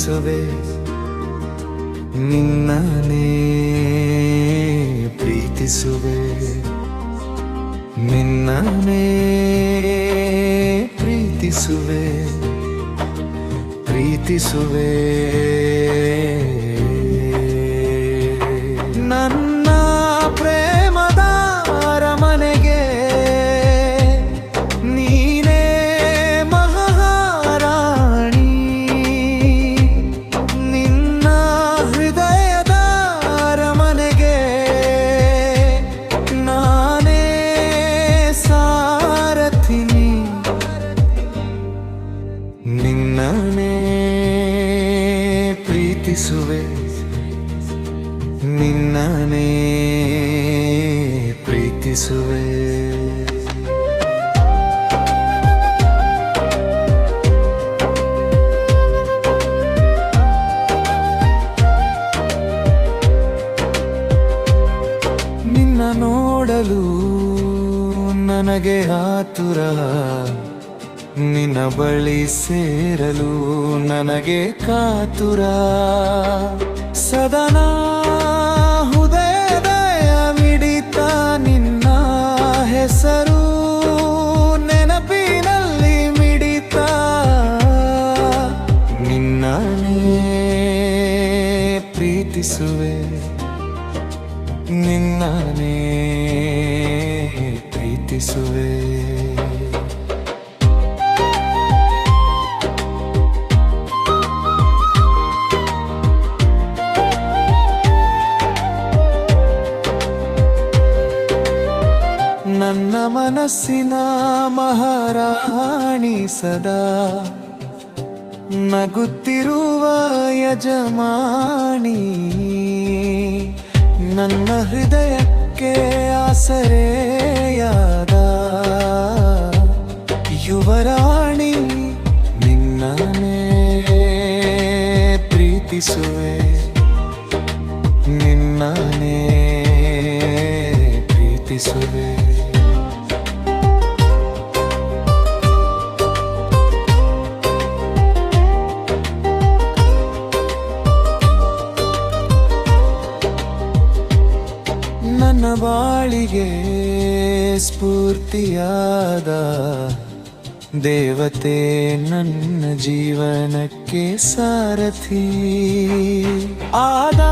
ಪ್ರೀತಿಸುವೆ ನಿನ್ನನೇ ಪ್ರೀತಿಸುವೆ ನಿನ್ನನೇ ಪ್ರೀತಿಸುವೆ ಪ್ರೀತಿಸುವೆ ನನ್ನ ಪ್ರೇಮದ ಅರಮನೆಗೆ ನೀನೇ ಮಹಾರಾಣಿ ನಿನ್ನ ಹೃದಯದ ಅರಮನೆಗೆ ನಾನೇ ಸಾರಥಿನಿ ನಿನ್ನನೇ ಪ್ರೀತಿಸುವೆ ನಿನ್ನನೇ ಪ್ರೀತಿಸುವೆ ನಿನ್ನ ನೋಡಲು ನನಗೆ ಆತುರ ನಿನ್ನ ಬಳಿ ಸೇರಲು ನನಗೆ ಕಾತುರ ಸದನ ಹೃದಯದ ಮಿಡಿತ ನಿನ್ನ ಹೆಸರು ನೆನಪಿನಲ್ಲಿ ಮಿಡಿತ ನಿನ್ನನೇ ಪ್ರೀತಿಸುವೆ ನಿನ್ನನೇ ಪ್ರೀತಿಸುವೆ ನನ್ನ ಮನಸ್ಸಿನ ಮಹಾರಾಣಿ ಸದಾ ನಗುತ್ತಿರುವ ಯಜಮಾನಿ ನನ್ನ ಹೃದಯಕ್ಕೆ ಆಸರೆಯಾದ ಯುವರಾಣಿ ನಿನ್ನನೇ ಪ್ರೀತಿಸುವೆ ನಿನ್ನನೇ ಪ್ರೀತಿಸುವೆ ನನ್ನ ಬಾಳಿಗೆ ಸ್ಫೂರ್ತಿಯಾದ ದೇವತೆ ನನ್ನ ಜೀವನಕ್ಕೆ ಸಾರಥಿ ಆದ